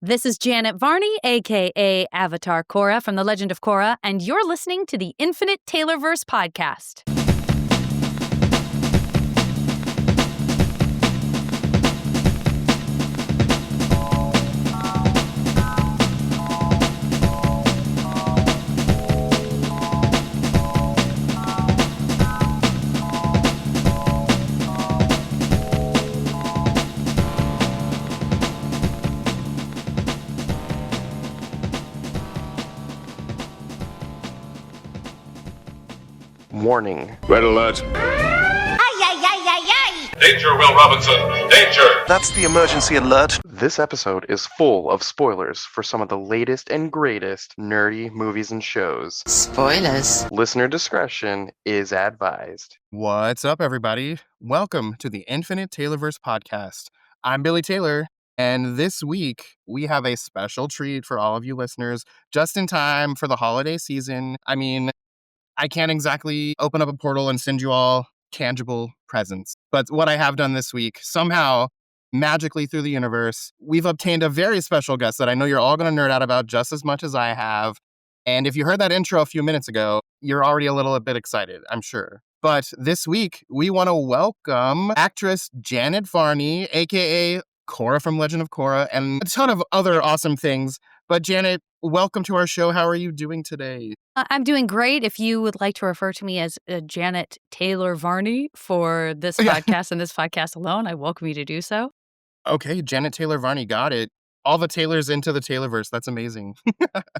This is Janet Varney, aka Avatar Korra from The Legend of Korra, and you're listening to the Infinite Taylorverse podcast. Warning. Red alert. Ay, ay, ay, ay, ay! Danger, Will Robinson. Danger! That's the emergency alert. This episode is full of spoilers for some of the latest and greatest nerdy movies and shows. Spoilers. Listener discretion is advised. What's up, everybody? Welcome to the Infinite Taylorverse podcast. I'm Billie Taylor, and this week we have a special treat for all of you listeners, just in time for the holiday season. I can't exactly open up a portal and send you all tangible presents. But what I have done this week, somehow, magically through the universe, we've obtained a very special guest that I know you're all going to nerd out about just as much as I have. And if you heard that intro a few minutes ago, you're already a little bit excited, I'm sure. But this week, we want to welcome actress Janet Varney, a.k.a. Korra from Legend of Korra, and a ton of other awesome things. But Janet, welcome to our show. How are you doing today? I'm doing great. If you would like to refer to me as Janet Taylor Varney for this podcast and this podcast alone, I welcome you to do so. Okay, Janet Taylor Varney, got it. All the Taylors into the Taylorverse. That's amazing.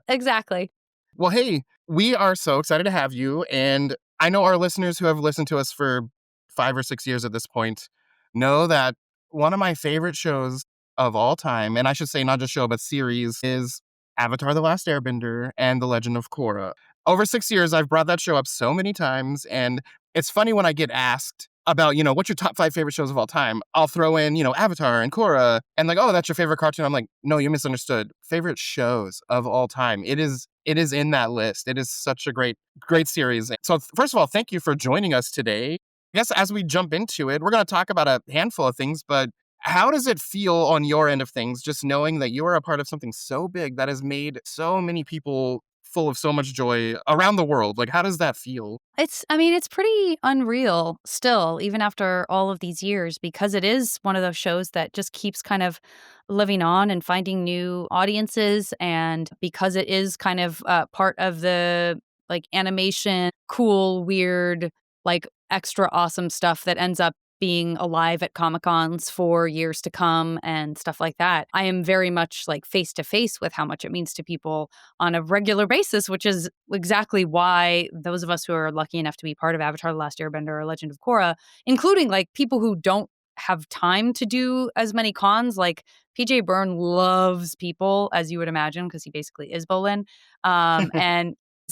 Exactly. Well, hey, we are so excited to have you. And I know our listeners who have listened to us for 5 or 6 years at this point know that one of my favorite shows of all time, and I should say not just show, but series, is Avatar The Last Airbender and The Legend of Korra. Over 6 years, I've brought that show up so many times, and it's funny when I get asked about, what's your top 5 favorite shows of all time? I'll throw in, Avatar and Korra, and like, oh, that's your favorite cartoon. I'm like, no, you misunderstood. Favorite shows of all time. It is in that list. It is such a great series. So first of all, thank you for joining us today. I guess as we jump into it, we're going to talk about a handful of things, but how does it feel on your end of things, just knowing that you are a part of something so big that has made so many people full of so much joy around the world? Like, how does that feel? It's pretty unreal still, even after all of these years, because it is one of those shows that just keeps kind of living on and finding new audiences. And because it is kind of part of the animation, cool, weird, extra awesome stuff that ends up being alive at Comic-Cons for years to come and stuff like that. I am very much face to face with how much it means to people on a regular basis, which is exactly why those of us who are lucky enough to be part of Avatar: The Last Airbender or Legend of Korra, including people who don't have time to do as many cons, like PJ Byrne loves people, as you would imagine, because he basically is Bolin.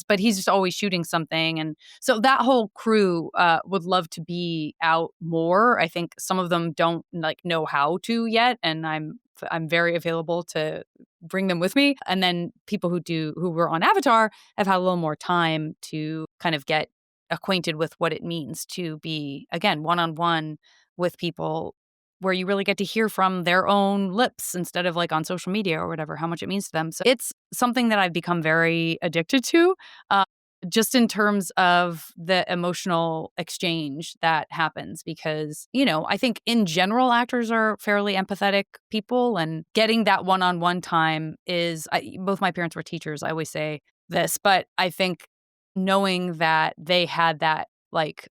But he's just always shooting something. And so that whole crew would love to be out more. I think some of them don't know how to yet. And I'm very available to bring them with me. And then people who were on Avatar have had a little more time to kind of get acquainted with what it means to be, again, one-on-one with people, where you really get to hear from their own lips instead of on social media or whatever, how much it means to them. So it's something that I've become very addicted to, just in terms of the emotional exchange that happens, because, I think in general, actors are fairly empathetic people, and getting that one-on-one time is, both my parents were teachers, I always say this, but I think knowing that they had that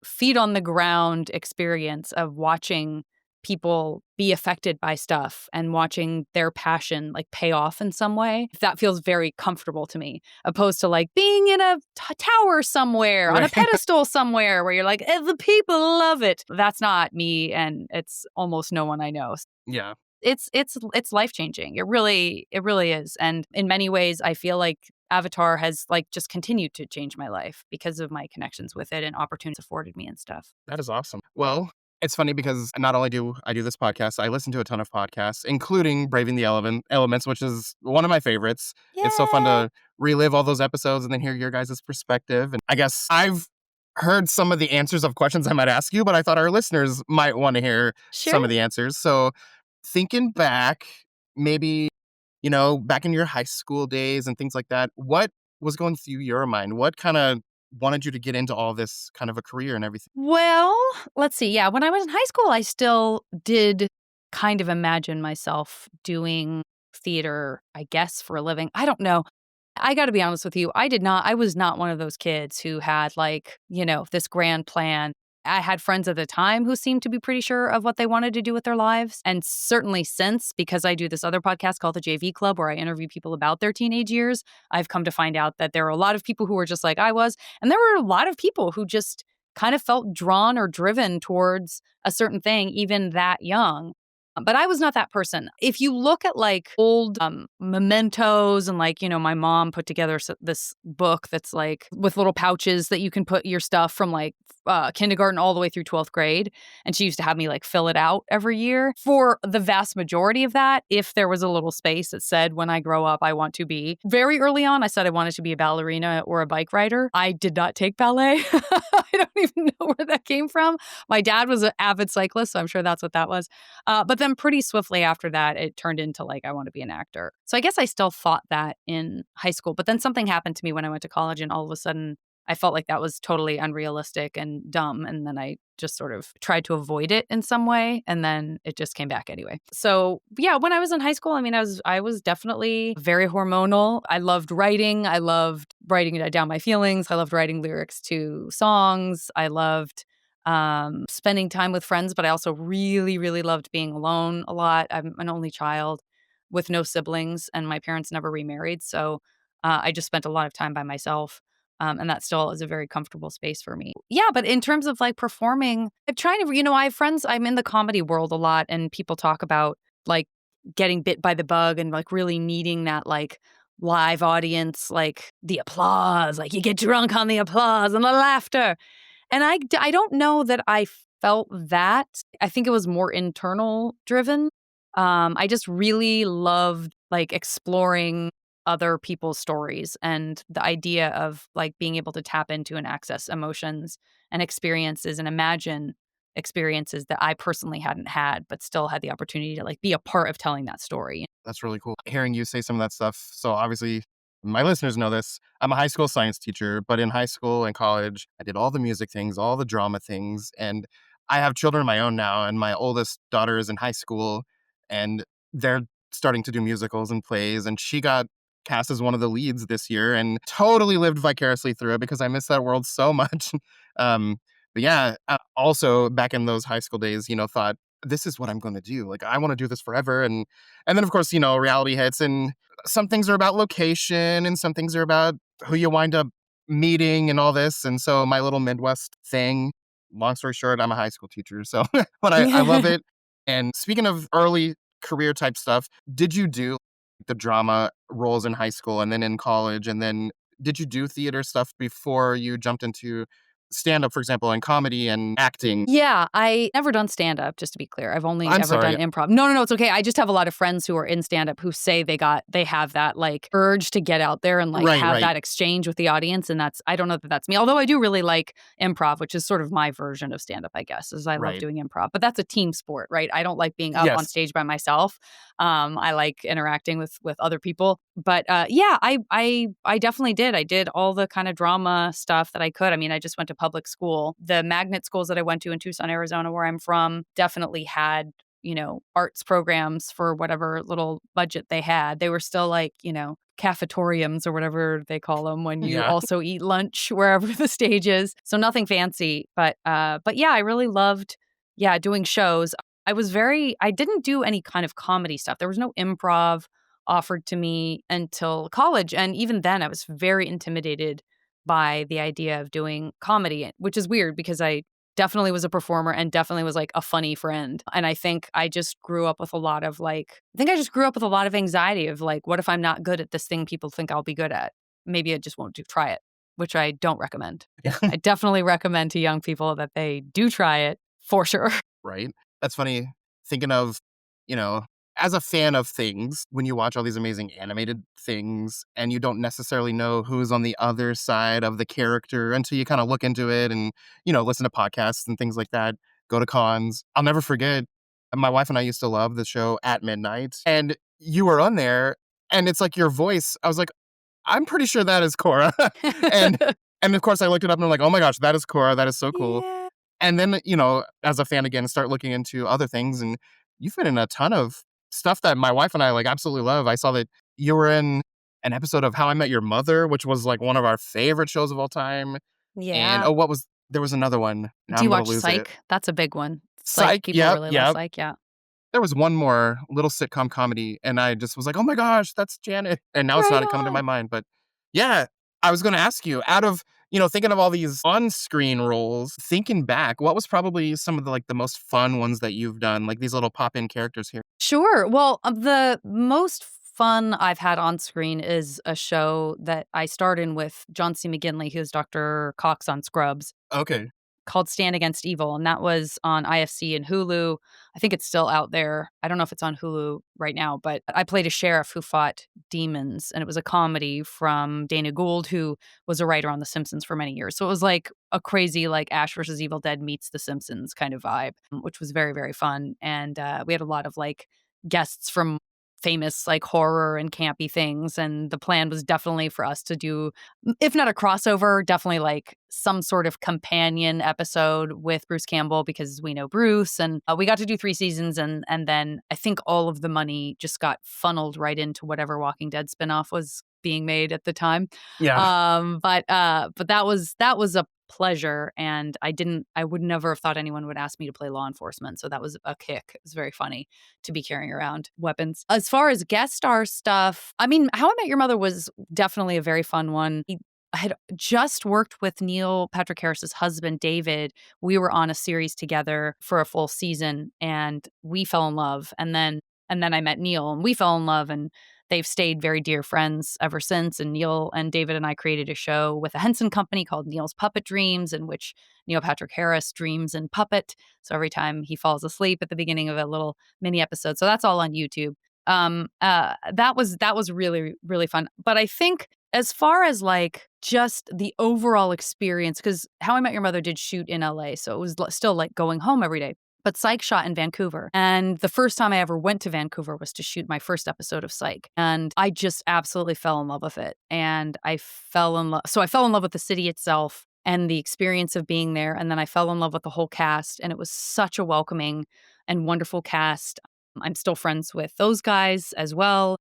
feet on the ground experience of watching people be affected by stuff and watching their passion pay off in some way, that feels very comfortable to me, opposed to being in a tower somewhere, right, on a pedestal somewhere where you're the people love it. That's not me, and it's almost no one I know. Yeah. It's life-changing. It really is. And in many ways, I feel like Avatar has just continued to change my life because of my connections with it and opportunities afforded me and stuff. That is awesome. Well, it's funny because not only do I do this podcast, I listen to a ton of podcasts, including Braving the Elements, which is one of my favorites. Yay! It's so fun to relive all those episodes and then hear your guys' perspective. And I guess I've heard some of the answers of questions I might ask you, but I thought our listeners might want to hear some of the answers. So thinking back, maybe back in your high school days and things like that, what was going through your mind? What kind of wanted you to get into all this kind of a career and everything? Well, let's see. Yeah, when I was in high school, I still did kind of imagine myself doing theater, I guess, for a living. I don't know. I got to be honest with you. I was not one of those kids who had like, this grand plan. I had friends at the time who seemed to be pretty sure of what they wanted to do with their lives. And certainly since, because I do this other podcast called the JV Club, where I interview people about their teenage years, I've come to find out that there are a lot of people who were just like I was. And there were a lot of people who just kind of felt drawn or driven towards a certain thing, even that young. But I was not that person. If you look at like old mementos and like, my mom put together this book that's like with little pouches that you can put your stuff from like kindergarten all the way through 12th grade. And she used to have me like fill it out every year. For the vast majority of that, if there was a little space that said, when I grow up, I want to be. Very early on, I said I wanted to be a ballerina or a bike rider. I did not take ballet. I don't even know where that came from. My dad was an avid cyclist, so I'm sure that's what that was. But then pretty swiftly after that, it turned into like, I want to be an actor. So I guess I still thought that in high school. But then something happened to me when I went to college, and all of a sudden, I felt like that was totally unrealistic and dumb. And then I just sort of tried to avoid it in some way. And then it just came back anyway. So yeah, when I was in high school, I mean, I was definitely very hormonal. I loved writing. I loved writing down my feelings. I loved writing lyrics to songs. I loved spending time with friends, but I also really, really loved being alone a lot. I'm an only child with no siblings, and my parents never remarried. So I just spent a lot of time by myself. And that still is a very comfortable space for me. Yeah, but in terms of like performing, I'm trying to, I have friends, I'm in the comedy world a lot, and people talk about like getting bit by the bug and like really needing that like live audience, like the applause, like you get drunk on the applause and the laughter. And I don't know that I felt that. I think it was more internal driven. I just really loved like exploring other people's stories and the idea of like being able to tap into and access emotions and experiences and imagine experiences that I personally hadn't had, but still had the opportunity to like be a part of telling that story. That's really cool. Hearing you say some of that stuff. So obviously, my listeners know this. I'm a high school science teacher, but in high school and college, I did all the music things, all the drama things. And I have children of my own now. And my oldest daughter is in high school, and they're starting to do musicals and plays. And she got cast as one of the leads this year and totally lived vicariously through it because I miss that world so much. um, but yeah, also back in those high school days, thought, this is what I'm going to do. Like, I want to do this forever. And then, of course, reality hits, and some things are about location and some things are about who you wind up meeting and all this. And so my little Midwest thing, long story short, I'm a high school teacher. So, but I love it. And speaking of early career type stuff, did you do the drama roles in high school and then in college? And then did you do theater stuff before you jumped into stand up, for example, and comedy and acting? Yeah, I never done stand up, just to be clear. I've only I'm ever done sorry. improv. No, no, no, it's okay. I just have a lot of friends who are in stand up who say they have that like urge to get out there and like Right, have right, that exchange with the audience. And I don't know that that's me. Although I do really like improv, which is sort of my version of stand up, I guess, is I love right. doing improv. But that's a team sport, right? I don't like being up on Yes. stage by myself. I like interacting with other people. But yeah, I definitely did. I did all the kind of drama stuff that I could. I mean, I just went to public school. The magnet schools that I went to in Tucson, Arizona, where I'm from, definitely had, arts programs for whatever little budget they had. They were still like, cafetoriums or whatever they call them when you Yeah. also eat lunch wherever the stage is. So nothing fancy, but yeah, I really loved doing shows. I didn't do any kind of comedy stuff. There was no improv offered to me until college. And even then, I was very intimidated by the idea of doing comedy, which is weird because I definitely was a performer and definitely was like a funny friend. And I think I just grew up with a lot of anxiety of like, what if I'm not good at this thing people think I'll be good at? Maybe I just won't try it, which I don't recommend. Yeah. I definitely recommend to young people that they do try it for sure. Right. That's funny. Thinking of, you know, as a fan of things, when you watch all these amazing animated things and you don't necessarily know who's on the other side of the character until you kind of look into it and, listen to podcasts and things like that, go to cons. I'll never forget, my wife and I used to love the show At Midnight. And you were on there and it's like your voice. I was like, I'm pretty sure that is Korra. and and of course I looked it up and I'm like, oh my gosh, that is Korra. That is so cool. Yeah. And then, as a fan again, start looking into other things. And you've been in a ton of stuff that my wife and I like absolutely love. I saw that you were in an episode of How I Met Your Mother, which was like one of our favorite shows of all time. And Yeah. there was another one. Now Do you I'm gonna watch lose it. Psych? That's a big one. Psych, Psych. people Yep. really love Yep. Psych, yeah. There was one more little sitcom comedy, and I just was like, "Oh my gosh, that's Janet." And now it's Right not coming to my on. mind, but yeah, I was gonna ask you, out of, thinking of all these on-screen roles, thinking back, what was probably some of the, like, the most fun ones that you've done, like these little pop-in characters here? Sure. Well, the most fun I've had on screen is a show that I starred in with John C. McGinley, who's Dr. Cox on Scrubs, Okay. called Stand Against Evil, and that was on IFC and Hulu. I think it's still out there. I don't know if it's on Hulu right now, but I played a sheriff who fought demons, and it was a comedy from Dana Gould, who was a writer on The Simpsons for many years. So it was like a crazy, like Ash versus Evil Dead meets The Simpsons kind of vibe, which was very, very fun. And we had a lot of like guests from famous like horror and campy things, and the plan was definitely for us to do, if not a crossover, definitely like some sort of companion episode with Bruce Campbell, because we know Bruce, and we got to do 3 seasons, and then I think all of the money just got funneled right into whatever Walking Dead spinoff was being made at the time. Yeah, But that was a pleasure, and I would never have thought anyone would ask me to play law enforcement, so that was a kick. It was very funny to be carrying around weapons. As far as guest star stuff, I mean, How I Met Your Mother was definitely a very fun one. I had just worked with Neil Patrick Harris's husband, David. We were on a series together for a full season, and we fell in love. And then I met Neil, and we fell in love, and they've stayed very dear friends ever since. And Neil and David and I created a show with a Henson company called Neil's Puppet Dreams, in which Neil Patrick Harris dreams in puppet. So every time he falls asleep at the beginning of a little mini episode. So that's all on YouTube. That was really, really fun. But I think as far as like just the overall experience, because How I Met Your Mother did shoot in LA, so it was still like going home every day. But Psych shot in Vancouver. And the first time I ever went to Vancouver was to shoot my first episode of Psych. And I just absolutely fell in love with it. And I fell in love. So I fell in love with the city itself and the experience of being there. And then I fell in love with the whole cast. And it was such a welcoming and wonderful cast. I'm still friends with those guys as well.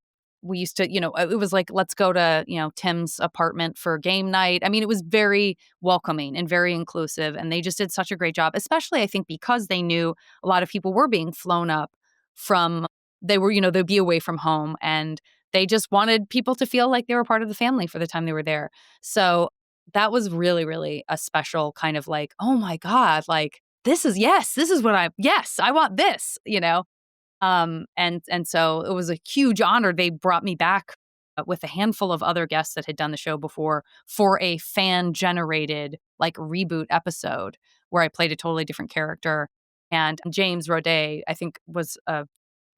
We used to, it was like, let's go to, Tim's apartment for game night. I mean, it was very welcoming and very inclusive. And they just did such a great job, especially, I think, because they knew a lot of people were being flown up from, they'd be away from home. And they just wanted people to feel like they were part of the family for the time they were there. So that was really, really a special kind of like, oh my God, like, this is yes, I want this. And so it was a huge honor. They brought me back with a handful of other guests that had done the show before for a fan generated like reboot episode where I played a totally different character. And James Roday, I think, was a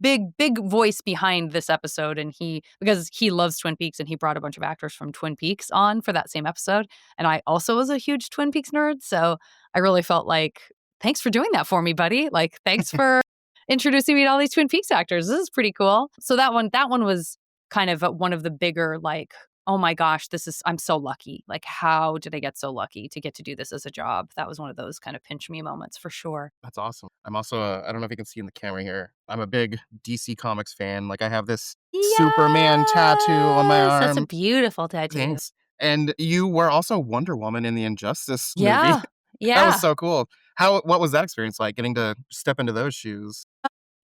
big voice behind this episode. And because he loves Twin Peaks, and he brought a bunch of actors from Twin Peaks on for that same episode. And I also was a huge Twin Peaks nerd. So I really felt like, thanks for doing that for me, buddy. Like, thanks for introducing me to all these Twin Peaks actors. This is pretty cool. So that one was kind of one of the bigger, like, oh my gosh, I'm so lucky. Like, how did I get so lucky to get to do this as a job? That was one of those kind of pinch me moments for sure. that's awesome. I'm also, I don't know if you can see in the camera here, I'm a big DC Comics fan. Like, I have this Superman tattoo on my Yes, that's a arm. beautiful tattoo. Thanks. And you were also Wonder Woman in the Injustice movie. Yeah. That Yeah. was so cool. What was that experience like, getting to step into those shoes?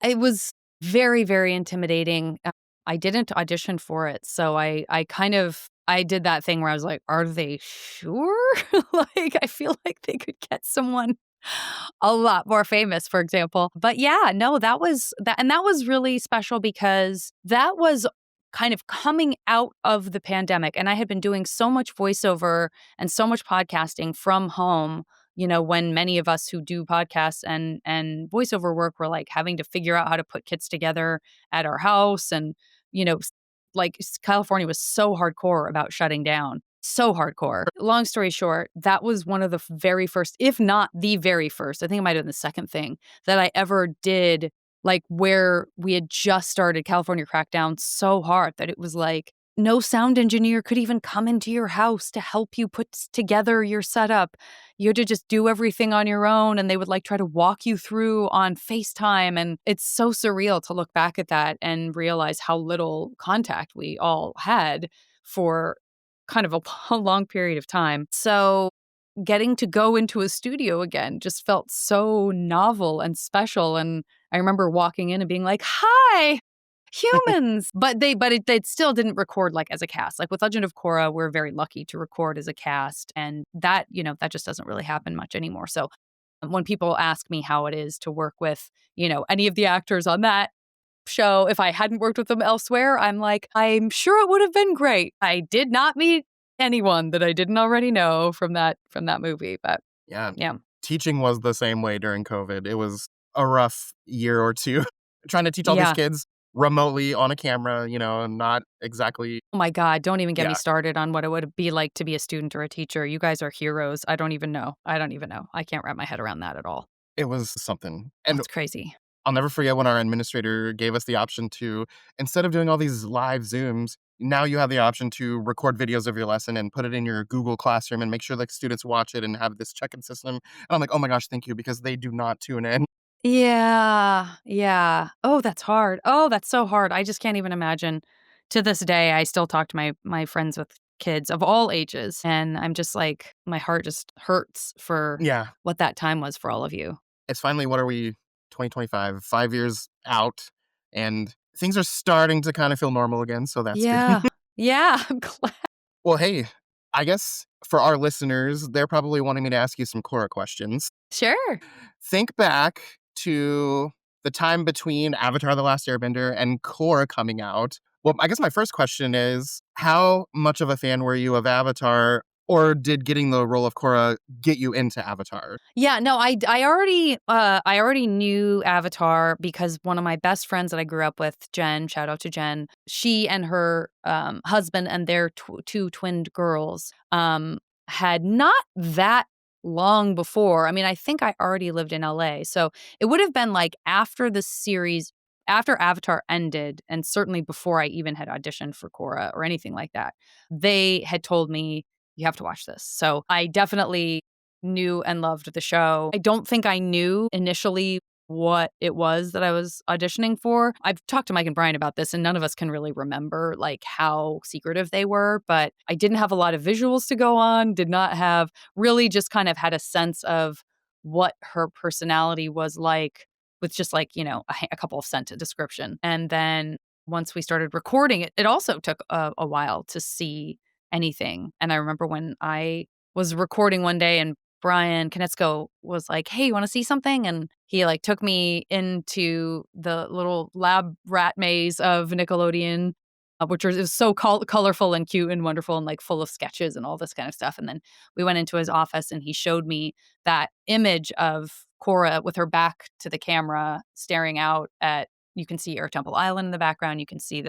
It was very, very intimidating. I didn't audition for it. So I did that thing where I was like, are they sure? Like, I feel like they could get someone a lot more famous, for example. But yeah, no, that was that. And that was really special because that was kind of coming out of the pandemic. And I had been doing so much voiceover and so much podcasting from home, when many of us who do podcasts and voiceover work were like having to figure out how to put kits together at our house. And, like California was so hardcore about shutting down. So hardcore. Long story short, that was one of the very first, if not the very first, I think it might have been the second thing that I ever did like where we had just started, California cracked down so hard that it was like no sound engineer could even come into your house to help you put together your setup. You had to just do everything on your own, and they would like try to walk you through on FaceTime. And it's so surreal to look back at that and realize how little contact we all had for kind of a a long period of time. So getting to go into a studio again just felt so novel and special. And I remember walking in and being like, "Hi, humans!" But it still didn't record like as a cast. Like with Legend of Korra, we're very lucky to record as a cast, and that that just doesn't really happen much anymore. So when people ask me how it is to work with any of the actors on that show, if I hadn't worked with them elsewhere, I'm like, I'm sure it would have been great. I did not meet anyone that I didn't already know from that movie, but Yeah. yeah. Teaching was the same way during COVID. It was a rough year or two trying to teach all these Yeah. kids remotely on a camera, and not exactly. Oh my God, don't even get me Yeah, started on what it would be like to be a student or a teacher. You guys are heroes. I don't even know. I don't even know. I can't wrap my head around that at all. it was something. And That's crazy. I'll never forget when our administrator gave us the option to, instead of doing all these live Zooms, now you have the option to record videos of your lesson and put it in your Google Classroom and make sure that students watch it and have this check-in system. And I'm like, oh my gosh, thank you, because they do not tune in. Yeah. Yeah. Oh, that's hard. Oh, that's so hard. I just can't even imagine. To this day, I still talk to my friends with kids of all ages, and I'm just like, my heart just hurts for Yeah. what that time was for all of you. It's finally, what are we, 2025, 5 years out, and things are starting to kind of feel normal again. So that's good. Yeah. Yeah. I'm glad. Well, hey, I guess for our listeners, they're probably wanting me to ask you some Quora questions. Sure. Think back to the time between Avatar: The Last Airbender and Korra coming out. Well, I guess my first question is, how much of a fan were you of Avatar, or did getting the role of Korra get you into Avatar? Yeah, no, I already knew Avatar because one of my best friends that I grew up with, Jen, shout out to Jen, she and her husband and their two twinned girls had not that long before. I mean, I think I already lived in LA. So it would have been like after the series, after Avatar ended, and certainly before I even had auditioned for Korra or anything like that. They had told me, you have to watch this. So I definitely knew and loved the show. I don't think I knew initially what it was that I was auditioning for. I've talked to Mike and Brian about this, and none of us can really remember like how secretive they were, but I didn't have a lot of visuals to go on, did not have really, just kind of had a sense of what her personality was like with just like, a couple of sent a description. And then once we started recording it, it also took a while to see anything. And I remember when I was recording one day and Brian Konietzko was like, "Hey, you want to see something?" And he like took me into the little lab rat maze of Nickelodeon, which was, it was so colorful and cute and wonderful and like full of sketches and all this kind of stuff. And then we went into his office and he showed me that image of Korra with her back to the camera, staring out at. You can see Air Temple Island in the background. You can see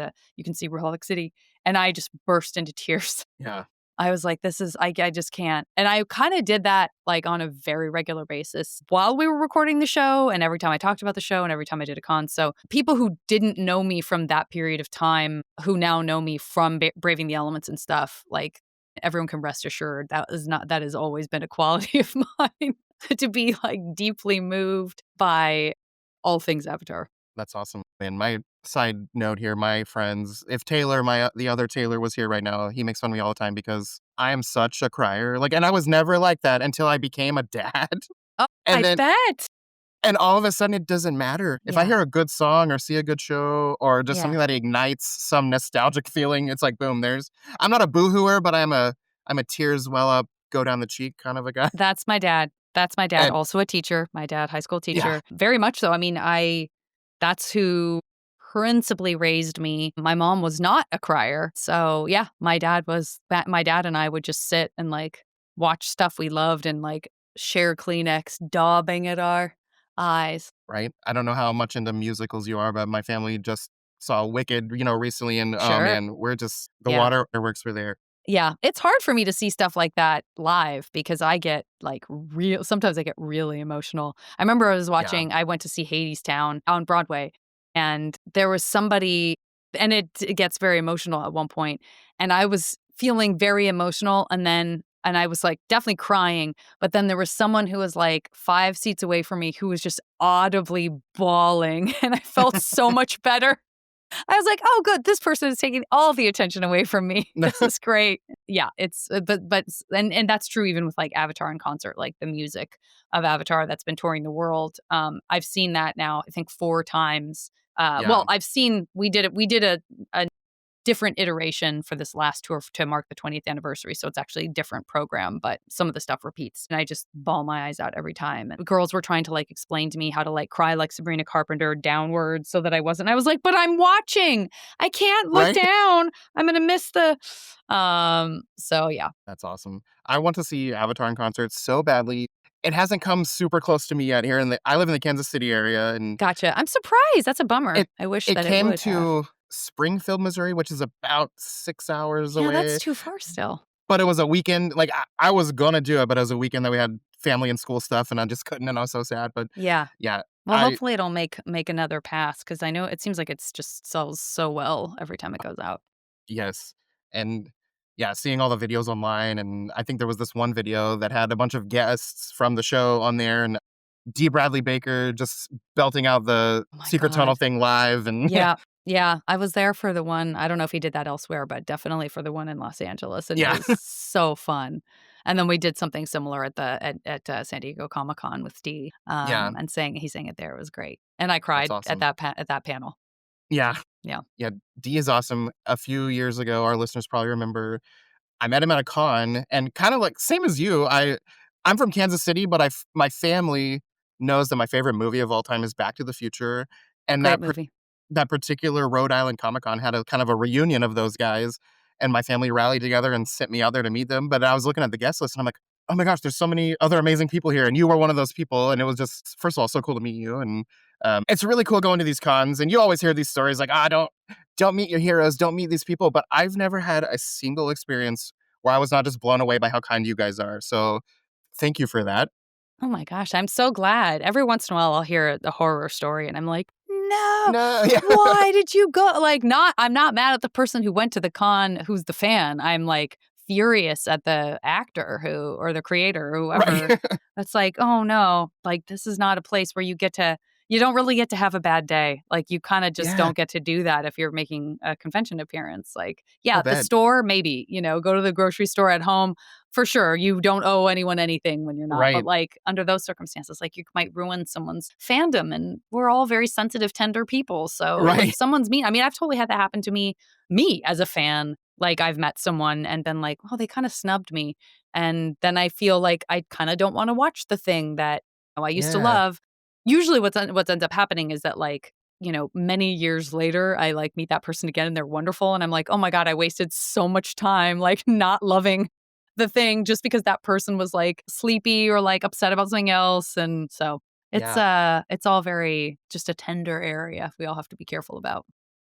Republic City, and I just burst into tears. Yeah. I was like, this is, I just can't. And I kind of did that like on a very regular basis while we were recording the show, and every time I talked about the show and every time I did a con. So people who didn't know me from that period of time, who now know me from Braving the Elements and stuff, like everyone can rest assured that has always been a quality of mine to be like deeply moved by all things Avatar. That's awesome. And my side note here, my friends, if Taylor, the other Taylor, was here right now, he makes fun of me all the time because I am such a crier. Like, and I was never like that until I became a dad. Oh, And I then, bet. and all of a sudden, it doesn't matter if I Yeah. hear a good song or see a good show or just Yeah. something that ignites some nostalgic feeling. It's like, boom, I'm not a boohooer, but I'm a tears well up, go down the cheek kind of a guy. That's my dad. That's my dad, And also a teacher. My dad, high school yeah, teacher. Very much so. I mean, that's who principally raised me. My mom was not a crier. So, yeah, my dad and I would just sit and like watch stuff we loved and like share Kleenex daubing at our eyes. right. I don't know how much into musicals you are, but my family just saw Wicked, recently. And oh Sure. man, we're just, the Yeah. waterworks were there. Yeah, it's hard for me to see stuff like that live because I get like sometimes I get really emotional. I remember Yeah. I went to see Hades Town on Broadway, and there was somebody, and it gets very emotional at one point, and I was feeling very emotional, and I was like definitely crying, but then there was someone who was like 5 seats away from me who was just audibly bawling, and I felt so much better. I was like, "Oh, good. This person is taking all the attention away from me. This is great." Yeah, it's and that's true even with like Avatar in concert, like the music of Avatar that's been touring the world. I've seen that now, I think 4 times. Yeah. Well, I've seen we did a different iteration for this last tour to mark the 20th anniversary. So it's actually a different program, but some of the stuff repeats. And I just bawl my eyes out every time. And girls were trying to like explain to me how to like cry like Sabrina Carpenter downwards so that I wasn't. I was like, but I'm watching. I can't look Right? down. I'm gonna miss the so yeah. That's awesome. I want to see Avatar in concert so badly. It hasn't come super close to me yet here I live in the Kansas City area, and Gotcha. I'm surprised. That's a bummer. it I wish it that it came would have. to Springfield, Missouri, which is about 6 hours Yeah, that's away, too far still. but it was a weekend, like, I was gonna do it, but it was a weekend that we had family and school stuff, and I just couldn't, and I was so sad, but Yeah. yeah, Well, I hopefully it'll make another pass because I know it seems like it's just sells so well every time it goes out. yes, and yeah, seeing all the videos online, and I think there was this one video that had a bunch of guests from the show on there, and D. Bradley Baker just belting out the Oh my Secret Tunnel god. thing live, and Yeah. Yeah, I was there for the one. I don't know if he did that elsewhere, but definitely for the one in Los Angeles, and it yeah, was so fun. And then we did something similar at San Diego Comic-Con with Dee, yeah, and saying he sang it there. It was great, and I that's cried at awesome. at that panel. Yeah, Yeah. yeah, D is awesome. A few years ago, our listeners probably remember, I met him at a con, and kinda like same as you, I'm from Kansas City, but my family knows that my favorite movie of all time is Back to the Future, and Great movie. that particular Rhode Island Comic Con had a kind of a reunion of those guys, and my family rallied together and sent me out there to meet them, but I was looking at the guest list, and I'm like, "Oh my gosh, there's so many other amazing people here, and you were one of those people," and it was just, first of all, so cool to meet you, and, it's really cool going to these cons, and you always hear these stories like, "Ah, don't meet your heroes, don't meet these people," but I've never had a single experience where I was not just blown away by how kind you guys are, so thank you for that. Oh my gosh, I'm so glad. Every once in a while, I'll hear a horror story, and I'm like, "No, No, yeah, why did you go?" Like, I'm not mad at the person who went to the con who's the fan. I'm like furious at the actor who or the creator or whoever. right. That's like, "Oh no, like this is not a place where you don't really get to have a bad day. Like you kind of just Yeah, don't get to do that if you're making a convention appearance. Like, I yeah, the bet. store maybe, go to the grocery store at home for sure. You don't owe anyone anything when you're not. But Right, like under those circumstances, like you might ruin someone's fandom and we're all very sensitive, tender people. So if right, someone's mean, I mean, I've totally had that happen to me as a fan. Like I've met someone and been like, oh, they kind of snubbed me. And then I feel like I kind of don't want to watch the thing that I used to yeah, love. Usually what ends up happening is that like, many years later, I like meet that person again and they're wonderful. And I'm like, oh my God, I wasted so much time like not loving the thing just because that person was like sleepy or like upset about something else. And so yeah. it's all very just a tender area we all have to be careful about.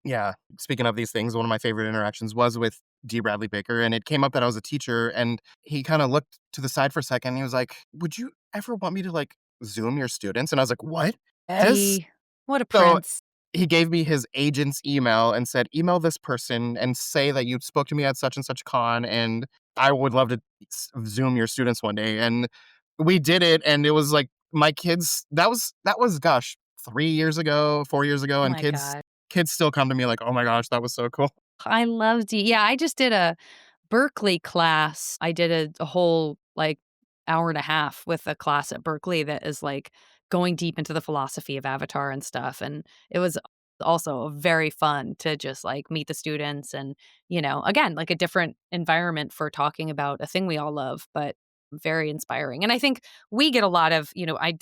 Yeah. Speaking of these things, one of my favorite interactions was with D. Bradley Baker, and it came up that I was a teacher, and he kind of looked to the side for a second. And he was like, "Would you ever want me to like Zoom your students?" And I was like, "What?" Yes. Eddie, what a So prince. he gave me his agent's email and said, "Email this person and say that you spoke to me at such and such con, and I would love to Zoom your students one day." And we did it, and it was like my kids. That was gosh, 3 years ago, 4 years ago, Oh and my kids God. kids still come to me like, "Oh my gosh, that was so cool." I loved yeah, I just did a Berkeley class. I did a whole like hour and a half with a class at Berkeley that is like going deep into the philosophy of Avatar and stuff. And it was also very fun to just like meet the students and, again, like a different environment for talking about a thing we all love, but very inspiring. And I think we get a lot of,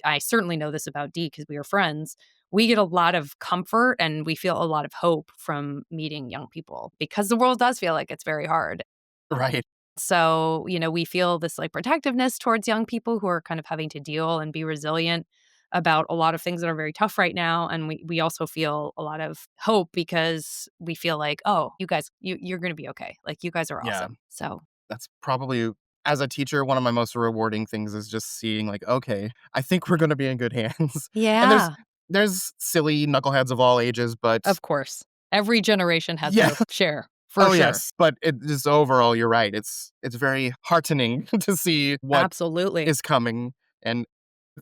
I certainly know this about Dee because we are friends. We get a lot of comfort and we feel a lot of hope from meeting young people because the world does feel like it's very hard. Right. So, we feel this like protectiveness towards young people who are kind of having to deal and be resilient. about a lot of things that are very tough right now. And we also feel a lot of hope because we feel like, oh, you guys, you're going to be okay. Like, you guys are Yeah. awesome. So, That's probably, as a teacher, one of my most rewarding things is just seeing like, okay, I think we're going to be in good hands. And yeah, there's silly knuckleheads of all ages, but of course. Every generation has yeah. their share, for Oh sure. yes, but it just overall, you're right. It's very heartening to see what Absolutely. is coming, and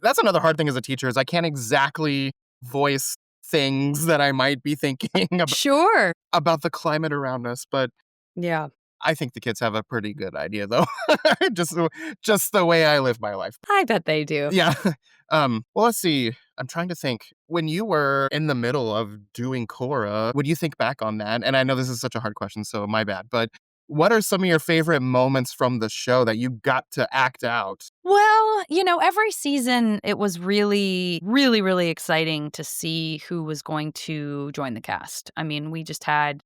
that's another hard thing as a teacher is I can't exactly voice things that I might be thinking Sure. about the climate around us, but Yeah. I think the kids have a pretty good idea though. just just the way I live my life. I bet they do. Yeah. Well, let's see. I'm trying to think. When you were in the middle of doing Korra, would you think back on that? And I know this is such a hard question, so my bad. But what are some of your favorite moments from the show that you got to act out? Well, every season it was really, really, really exciting to see who was going to join the cast. I mean, we just had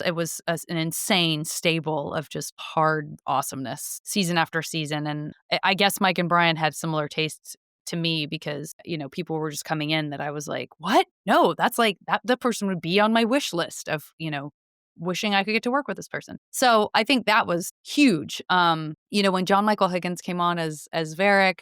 it was an insane stable of just hard awesomeness season after season. And I guess Mike and Brian had similar tastes to me because, people were just coming in that I was like, what? No, that's like that the person would be on my wish list of, wishing I could get to work with this person. So I think that was huge. When John Michael Higgins came on as Varric,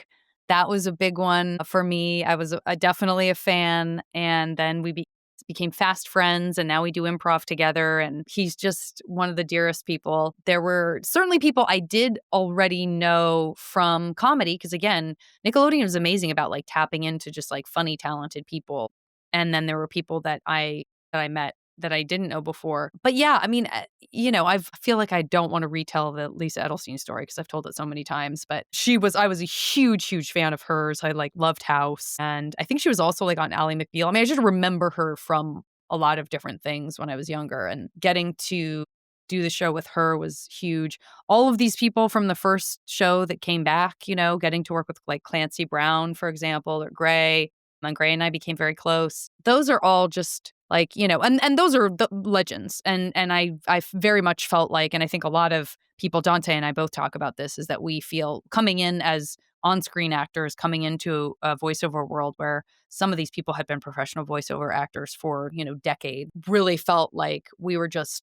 that was a big one for me. I was definitely a fan, and then we became fast friends, and now we do improv together, and he's just one of the dearest people. There were certainly people I did already know from comedy because, again, Nickelodeon was amazing about like tapping into just like funny, talented people. And then there were people that I met that I didn't know before. But yeah, I mean, I feel like I don't want to retell the Lisa Edelstein story because I've told it so many times. But I was a huge, huge fan of hers. I like loved House, and I think she was also like on Ally McBeal. I mean, I just remember her from a lot of different things when I was younger, and getting to do the show with her was huge. All of these people from the first show that came back, getting to work with like Clancy Brown, for example, or Gray. And Gray and I became very close. Those are all just like, and those are the legends. And I very much felt like, and I think a lot of people, Dante and I both talk about this, is that we feel coming in as on-screen actors, coming into a voiceover world where some of these people had been professional voiceover actors for, decades, really felt like we just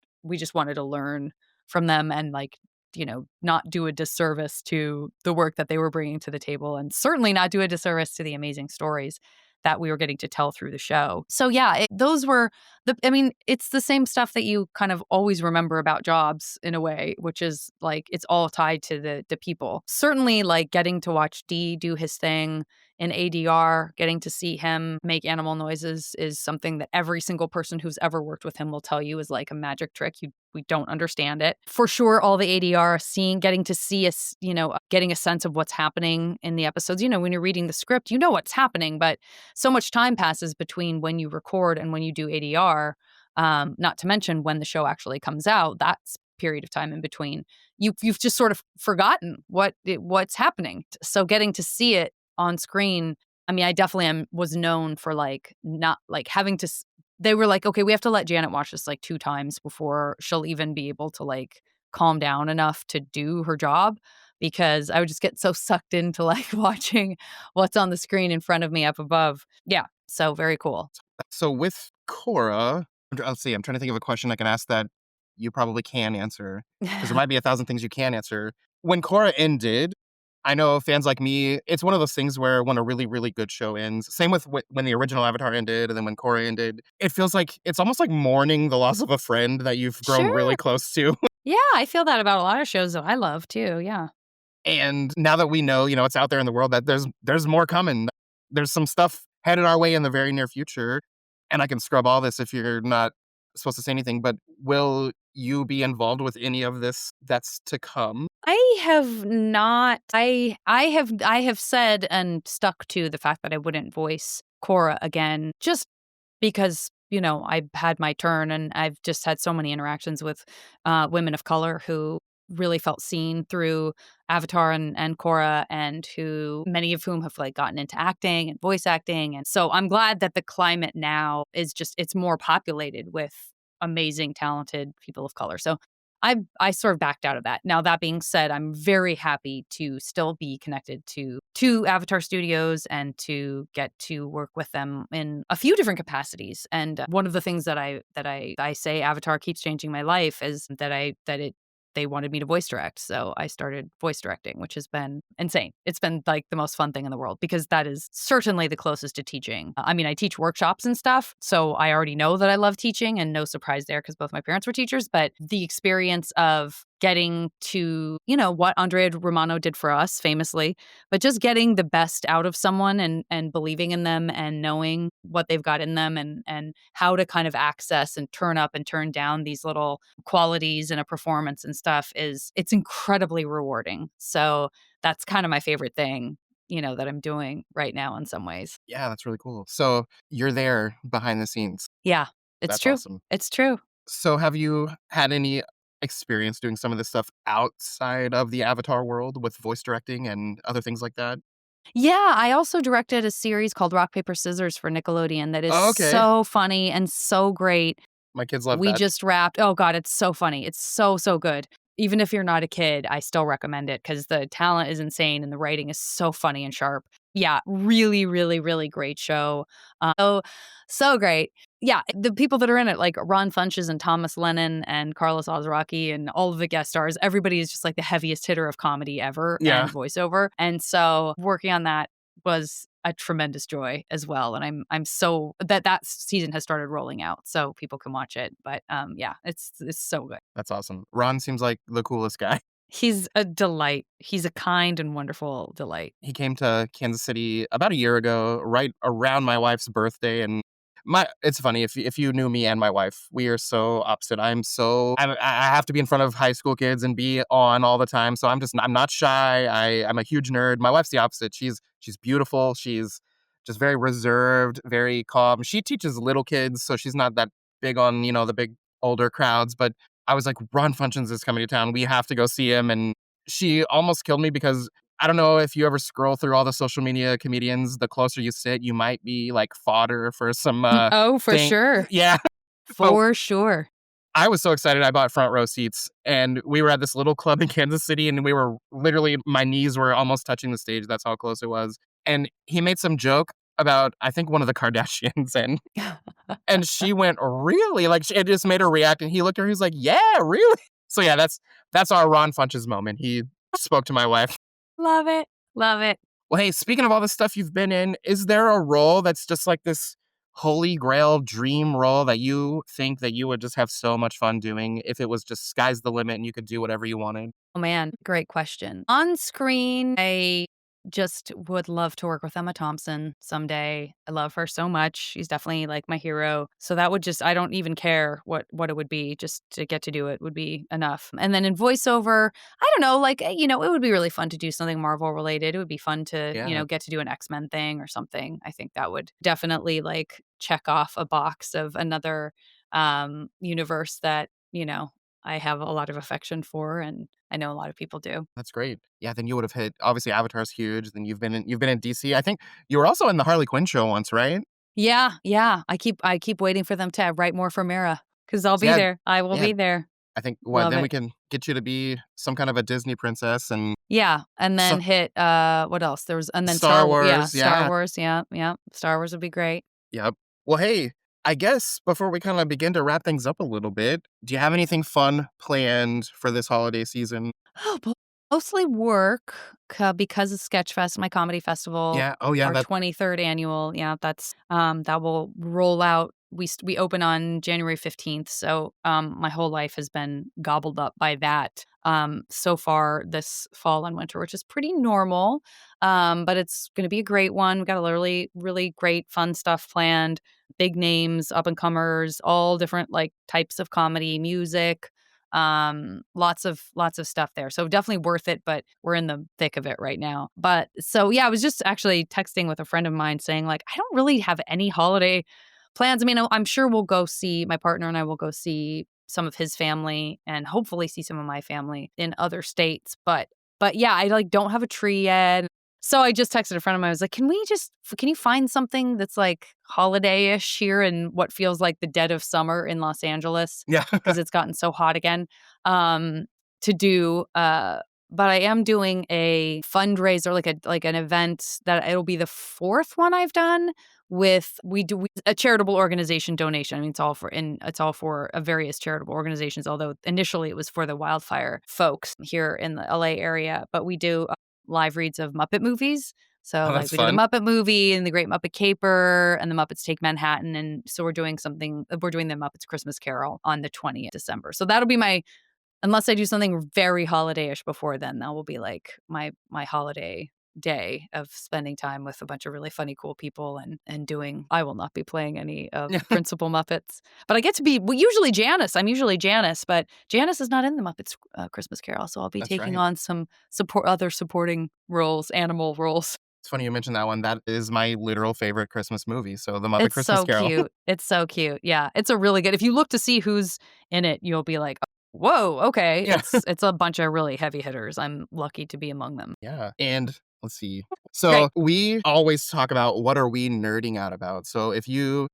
wanted to learn from them and like, not do a disservice to the work that they were bringing to the table, and certainly not do a disservice to the amazing stories that we were getting to tell through the show. So yeah, those were it's the same stuff that you kind of always remember about jobs in a way, which is like, it's all tied to the people. Certainly like getting to watch Dee do his thing in ADR, getting to see him make animal noises is something that every single person who's ever worked with him will tell you is like a magic trick. We don't understand it. For sure, all the ADR, getting to see us, getting a sense of what's happening in the episodes. When you're reading the script, you know what's happening, but so much time passes between when you record and when you do ADR, not to mention when the show actually comes out. That's period of time in between. You've just sort of forgotten what's happening. So getting to see it on screen, I mean, I definitely was known for like not like having to. They were like, okay, we have to let Janet watch this like 2 times before she'll even be able to like calm down enough to do her job, because I would just get so sucked into like watching what's on the screen in front of me up above. Yeah, so very cool. So with Korra, let's see, I'm trying to think of a question I can ask that you probably can answer, because there might be 1,000 things you can answer. When Korra ended, I know fans like me, it's one of those things where when a really, really good show ends, same with when the original Avatar ended and then when Korra ended, it feels like it's almost like mourning the loss of a friend that you've grown Sure. really close to. Yeah, I feel that about a lot of shows that I love too. Yeah. And now that we know, it's out there in the world that there's more coming. There's some stuff headed our way in the very near future. And I can scrub all this if you're not supposed to say anything, but will you be involved with any of this that's to come? I have not. I have said and stuck to the fact that I wouldn't voice Korra again, just because I've had my turn, and I've just had so many interactions with women of color who really felt seen through Avatar and Korra, and who many of whom have like gotten into acting and voice acting, and so I'm glad that the climate now is just it's more populated with amazing, talented people of color. So I sort of backed out of that. Now, that being said, I'm very happy to still be connected to Avatar Studios and to get to work with them in a few different capacities. And one of the things that I say Avatar keeps changing my life is they wanted me to voice direct. So I started voice directing, which has been insane. It's been like the most fun thing in the world because that is certainly the closest to teaching. I mean, I teach workshops and stuff, so I already know that I love teaching, and no surprise there because both my parents were teachers. But the experience of getting to, what Andrea Romano did for us famously, but just getting the best out of someone and believing in them and knowing what they've got in them and how to kind of access and turn up and turn down these little qualities in a performance and stuff it's incredibly rewarding. So that's kind of my favorite thing, that I'm doing right now in some ways. Yeah, that's really cool. So you're there behind the scenes. Yeah, it's That's true. awesome. It's true. So have you had any experience doing some of this stuff outside of the Avatar world with voice directing and other things like that? Yeah, I also directed a series called Rock, Paper, Scissors for Nickelodeon that is Oh, okay. so funny and so great. My kids love We that. just wrapped oh god, it's so funny. It's so, so good. Even if you're not a kid, I still recommend it because the talent is insane and the writing is so funny and sharp. Yeah, really, really, really great show. So great. Yeah, the people that are in it, like Ron Funches and Thomas Lennon and Carlos Ozraki and all of the guest stars, everybody is just like the heaviest hitter of comedy ever Yeah, and voiceover. And so working on that was a tremendous joy as well. And I'm so that season has started rolling out so people can watch it. But yeah, it's so good. that's awesome. Ron seems like the coolest guy. He's a delight. He's a kind and wonderful delight. He came to Kansas City about a year ago, right around my wife's birthday, and it's funny if you knew me and my wife, we are so opposite. I have to be in front of high school kids and be on all the time, so I'm not shy. I'm a huge nerd. My wife's the opposite. She's beautiful. She's just very reserved, very calm. She teaches little kids, so she's not that big on, the big older crowds, but I was like, Ron Funches is coming to town. We have to go see him. And she almost killed me because I don't know if you ever scroll through all the social media comedians, the closer you sit, you might be like fodder for some Oh, for thing. sure. Yeah. But For sure. I was so excited. I bought front row seats and we were at this little club in Kansas City and we were literally, my knees were almost touching the stage. That's how close it was. And he made some joke about, I think, one of the Kardashians. And she went, really? Like, it just made her react. And he looked at her, he's like, yeah, really? So yeah, that's our Ron Funches moment. He spoke to my wife. Love it. Love it. Well, hey, speaking of all the stuff you've been in, is there a role that's just like this holy grail dream role that you think that you would just have so much fun doing if it was just sky's the limit and you could do whatever you wanted? Oh man, great question. On screen, I just would love to work with Emma Thompson someday. I love her so much. She's definitely like my hero. So that would just I don't even care what it would be. Just to get to do it would be enough. And then in voiceover, I don't know, like it would be really fun to do something Marvel related. It would be fun to, Yeah, get to do an X-Men thing or something. I think that would definitely like check off a box of another universe that, I have a lot of affection for and I know a lot of people do. that's great. Yeah, then you would have hit obviously Avatar's huge. Then you've been in DC. I think you were also in the Harley Quinn show once, right? Yeah, yeah. I keep waiting for them to write more for Mira because I'll So be yeah, there. I will yeah. be there. I think Love then we it. can get you to be some kind of a Disney princess and Yeah, and then so, hit what else? There was and then Star Yeah, Wars. Star Yeah, Wars. Yeah, yeah. Star Wars would be great. yep. Well, hey, I guess before we kind of begin to wrap things up a little bit, do you have anything fun planned for this holiday season? Oh, mostly work because of Sketchfest, my comedy festival, Yeah. Oh, yeah. our That 23rd annual. Yeah, that will roll out. We open on January 15th, so my whole life has been gobbled up by that so far this fall and winter, which is pretty normal. But it's going to be a great one. We got a really really great fun stuff planned. Big names, up and comers, all different like types of comedy, music, lots of stuff there, so definitely worth it, but we're in the thick of it right now. But so yeah, I was just actually texting with a friend of mine saying like I don't really have any holiday plans. I mean, I'm sure we'll go see my partner and I will go see some of his family and hopefully see some of my family in other states, but yeah, I like don't have a tree yet. So I just texted a friend of mine. I was like, can you find something that's like holiday-ish here in what feels like the dead of summer in Los Angeles? Yeah. Because it's gotten so hot again. Um, to do, but I am doing a fundraiser, like an event that it'll be the fourth one I've done with a charitable organization donation. I mean, it's all for various charitable organizations. Although initially it was for the wildfire folks here in the LA area, but we do live reads of Muppet movies. So Oh, like that's we did the fun. Muppet movie and the Great Muppet Caper and the Muppets Take Manhattan. And so we're doing the Muppets Christmas Carol on the 20th of December. So that'll be unless I do something very holiday-ish before then, that will be like my holiday day of spending time with a bunch of really funny, cool people and doing I will not be playing any of the principal Muppets. But I get to be usually Janice. I'm usually Janice, but Janice is not in the Muppets Christmas Carol, so I'll be That's taking right. on some other supporting roles, animal roles. It's funny you mentioned that one. That is my literal favorite Christmas movie. So The Muppet It's Christmas so Carol. cute. It's so cute. Yeah, it's a really good. If you look to see who's in it, you'll be like, "Whoa, okay." Yeah. It's a bunch of really heavy hitters. I'm lucky to be among them. Yeah. And let's see. Great. So we always talk about what are we nerding out about. So if you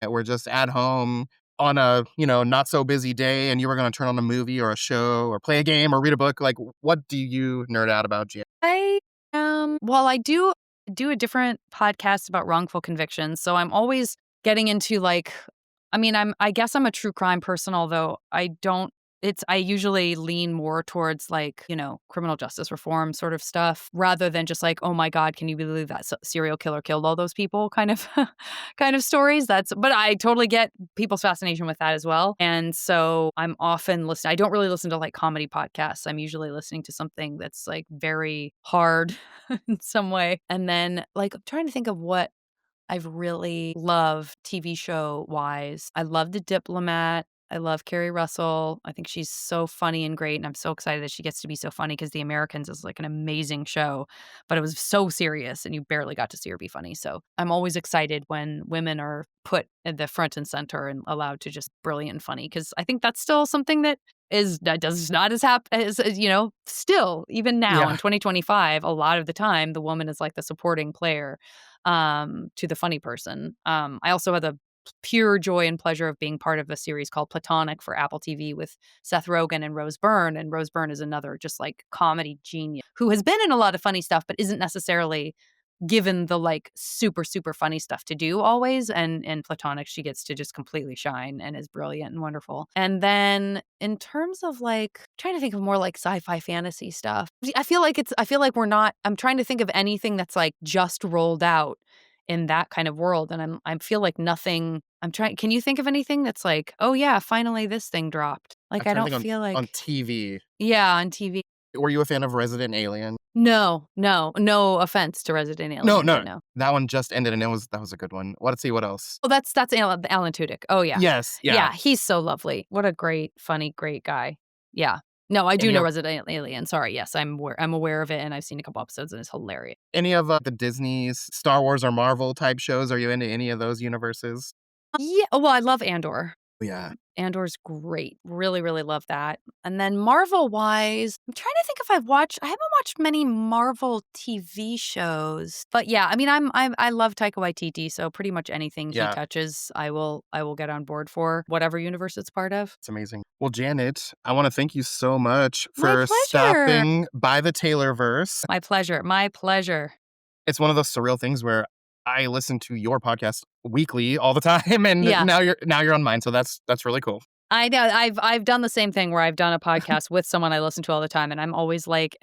were just at home on a, not so busy day and you were going to turn on a movie or a show or play a game or read a book, like what do you nerd out about, Jan? I do a different podcast about wrongful convictions, so I'm always getting into like I guess I'm a true crime person, although I usually lean more towards like, criminal justice reform sort of stuff rather than just like, oh my God, can you believe that serial killer killed all those people kind of kind of stories. But I totally get people's fascination with that as well. And so I'm often listening. I don't really listen to like comedy podcasts. I'm usually listening to something that's like very hard in some way. And then like I'm trying to think of what I've really loved TV show wise. I love The Diplomat. I love Carrie Russell. I think she's so funny and great. And I'm so excited that she gets to be so funny because The Americans is like an amazing show, but it was so serious and you barely got to see her be funny. So I'm always excited when women are put at the front and center and allowed to just brilliant and funny because I think that's still something that does not as happen as still even now in Yeah. 2025 a lot of the time the woman is like the supporting player to the funny person. I also had the pure joy and pleasure of being part of a series called Platonic for Apple TV with Seth Rogen and Rose Byrne. And Rose Byrne is another just like comedy genius who has been in a lot of funny stuff, but isn't necessarily given the like super, super funny stuff to do always. And in Platonic, she gets to just completely shine and is brilliant and wonderful. And then in terms of like trying to think of more like sci-fi fantasy stuff, I feel like we're not, I'm trying to think of anything that's like just rolled out in that kind of world. And I feel like nothing, can you think of anything that's like, oh yeah, finally this thing dropped? I'm Like, I trying to don't think feel on like, TV. yeah, on TV. Were you a fan of Resident Alien? No, no, no offense to Resident No, Alien, but no. no. That one just ended and that was a good one. Let's see what else. Oh, that's Alan Tudyk. Oh, yeah. Yes, yeah. Yeah, he's so lovely. What a great, funny, great guy. Yeah. No, I do Any know of Resident Alien. Sorry, yes, I'm aware of it, and I've seen a couple episodes, and it's hilarious. the Disney's Star Wars or Marvel type shows? Are you into any of those universes? Yeah, well, I love Andor. Yeah. Andor's great. Really, really love that. And then Marvel-wise, I'm trying to think if I haven't watched many Marvel TV shows. But yeah, I mean, I love Taika Waititi, so pretty much anything he Yeah. touches, I will get on board for whatever universe it's part of. It's amazing. Well, Janet, I want to thank you so much My for pleasure. stopping by the Taylorverse. My pleasure. My pleasure. It's one of those surreal things where I listen to your podcast weekly all the time, and Yeah. now you're on mine. So that's really cool. I know. I've done the same thing where I've done a podcast with someone I listen to all the time, and I'm always like,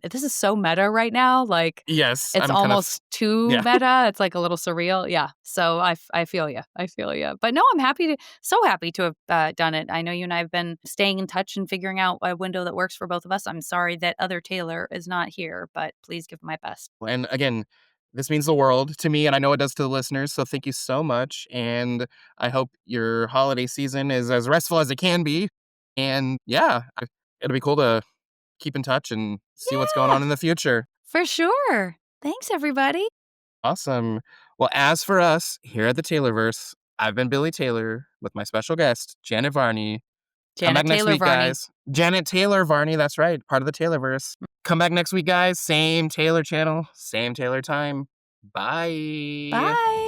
this is so meta right now? Like, Yes, it's I'm kind of almost too yeah. meta. It's like a little surreal. Yeah. So I feel you. I feel you. But no, I'm so happy to have done it. I know you and I have been staying in touch and figuring out a window that works for both of us. I'm sorry that other Taylor is not here, but please give my best. And again, this means the world to me, and I know it does to the listeners. So thank you so much. And I hope your holiday season is as restful as it can be. And yeah, it'll be cool to keep in touch and see what's going Yeah, on in the future. for sure. Thanks, everybody. Awesome. Well, as for us here at the Taylorverse, I've been Billie Taylor with my special guest, Janet Varney. Come back Janet next Taylor week, Varney. guys. Janet Taylor Varney, that's right, part of the Taylorverse. Come back next week, guys. Same Taylor channel, same Taylor time. Bye. Bye.